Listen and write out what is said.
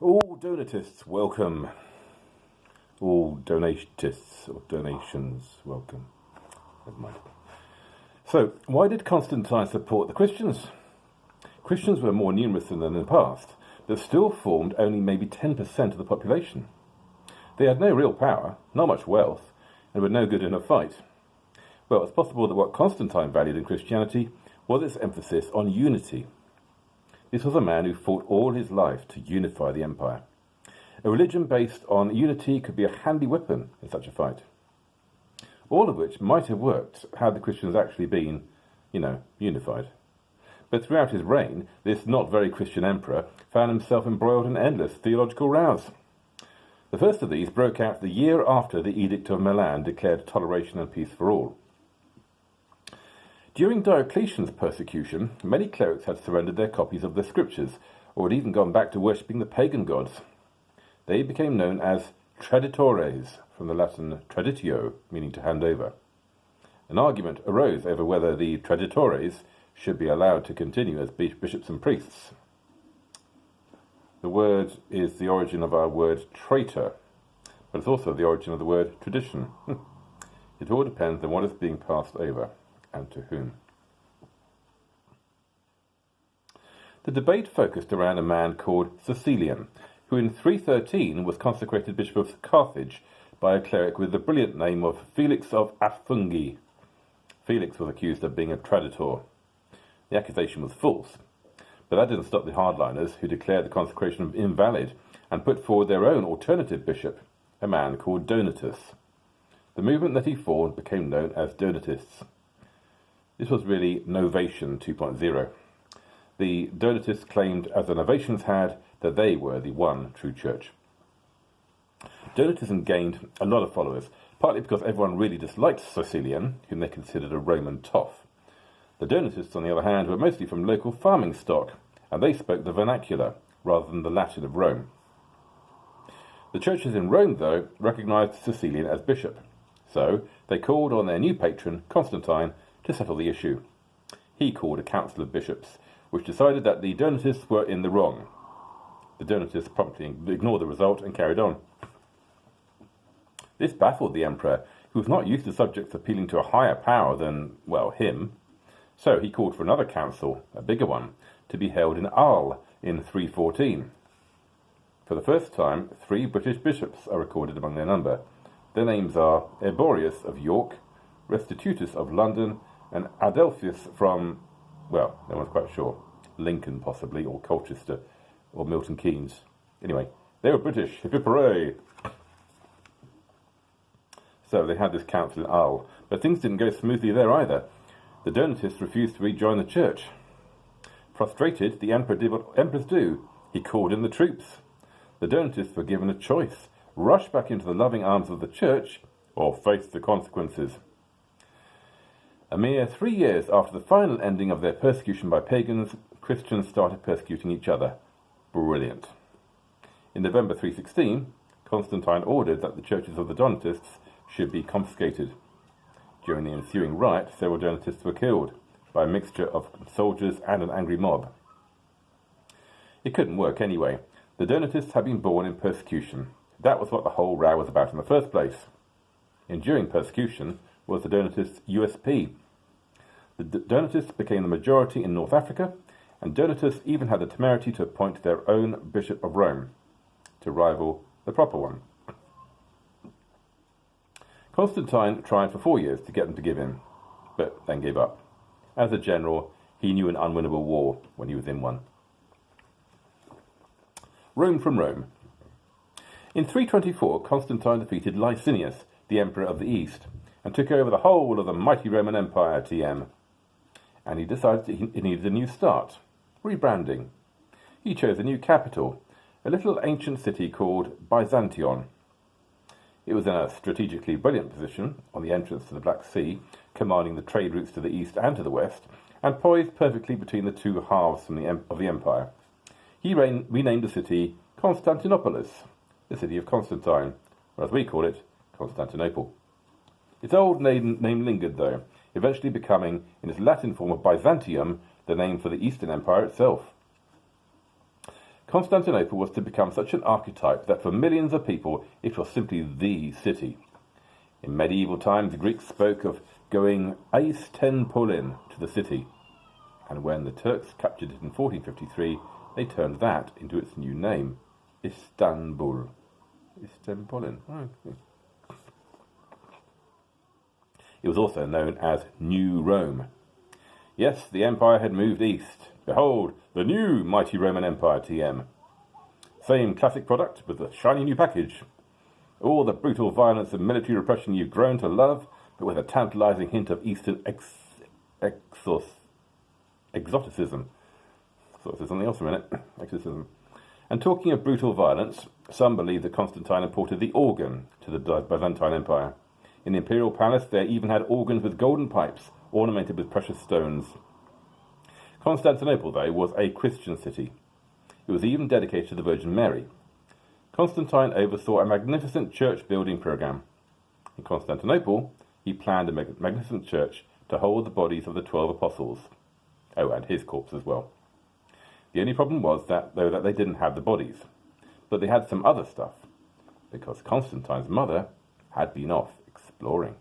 All donatists, welcome. All donatists or donations, welcome. Never mind. So, why did Constantine support the Christians? Christians were more numerous than in the past, but still formed only maybe 10% of the population. They had no real power, not much wealth, and were no good in a fight. Well, it's possible that what Constantine valued in Christianity was its emphasis on unity. This was a man who fought all his life to unify the empire. A religion based on unity could be a handy weapon in such a fight. All of which might have worked had the Christians actually been, unified. But throughout his reign, this not very Christian emperor found himself embroiled in endless theological rows. The first of these broke out the year after the Edict of Milan declared toleration and peace for all. During Diocletian's persecution, many clerics had surrendered their copies of the scriptures, or had even gone back to worshipping the pagan gods. They became known as traditores, from the Latin traditio, meaning to hand over. An argument arose over whether the traditores should be allowed to continue as bishops and priests. The word is the origin of our word traitor, but it's also the origin of the word tradition. It all depends on what is being passed over and to whom. The debate focused around a man called Cecilian, who in 313 was consecrated Bishop of Carthage by a cleric with the brilliant name of Felix of Afungi. Felix was accused of being a traditor. The accusation was false, but that didn't stop the hardliners, who declared the consecration invalid and put forward their own alternative bishop, a man called Donatus. The movement that he formed became known as Donatists. This was really Novation 2.0. The Donatists claimed, as the Novatians had, that they were the one true church. Donatism gained a lot of followers, partly because everyone really disliked Cecilian, whom they considered a Roman toff. The Donatists, on the other hand, were mostly from local farming stock, and they spoke the vernacular, rather than the Latin of Rome. The churches in Rome, though, recognised Cecilian as bishop, so they called on their new patron, Constantine, to settle the issue. He called a council of bishops, which decided that the Donatists were in the wrong. The Donatists promptly ignored the result and carried on. This baffled the emperor, who was not used to subjects appealing to a higher power than, him. So he called for another council, a bigger one, to be held in Arles in 314. For the first time, 3 British bishops are recorded among their number. Their names are Erborius of York, Restitutus of London, and Adelphius from, no one's quite sure, Lincoln possibly, or Colchester, or Milton Keynes. Anyway, they were British, hip hip hooray! So they had this council in Arles, but things didn't go smoothly there either. The Donatists refused to rejoin the church. Frustrated, the emperor did what emperors do. He called in the troops. The Donatists were given a choice: rush back into the loving arms of the church, or face the consequences. A mere 3 years after the final ending of their persecution by pagans, Christians started persecuting each other. Brilliant. In November 316, Constantine ordered that the churches of the Donatists should be confiscated. During the ensuing riot, several Donatists were killed by a mixture of soldiers and an angry mob. It couldn't work anyway. The Donatists had been born in persecution. That was what the whole row was about in the first place. Enduring persecution was the Donatists' USP. The Donatists became the majority in North Africa, and Donatus even had the temerity to appoint their own Bishop of Rome, to rival the proper one. Constantine tried for 4 years to get them to give in, but then gave up. As a general, he knew an unwinnable war when he was in one. Rome from Rome. In 324, Constantine defeated Licinius, the emperor of the East, and took over the whole of the mighty Roman Empire, TM. And he decided he needed a new start, rebranding. He chose a new capital, a little ancient city called Byzantion. It was in a strategically brilliant position on the entrance to the Black Sea, commanding the trade routes to the east and to the west, and poised perfectly between the two halves of the empire. He renamed the city Constantinopolis, the city of Constantine, or as we call it, Constantinople. Its old name lingered, though, eventually becoming, in its Latin form of Byzantium, the name for the Eastern Empire itself. Constantinople was to become such an archetype that for millions of people it was simply the city. In medieval times, the Greeks spoke of going eis ten polin to the city, and when the Turks captured it in 1453, they turned that into its new name, Istanbul. Istanbulin. Okay. It was also known as New Rome. Yes, the empire had moved east. Behold, the new mighty Roman Empire, TM. Same classic product with a shiny new package. All the brutal violence and military repression you've grown to love, but with a tantalizing hint of Eastern exoticism. There's something else for a minute. Exorcism. And talking of brutal violence, some believe that Constantine imported the organ to the Byzantine Empire. In the imperial palace, they even had organs with golden pipes ornamented with precious stones. Constantinople, though, was a Christian city. It was even dedicated to the Virgin Mary. Constantine oversaw a magnificent church-building program. In Constantinople, he planned a magnificent church to hold the bodies of the 12 apostles. Oh, and his corpse as well. The only problem was that they didn't have the bodies. But they had some other stuff, because Constantine's mother had been off exploring.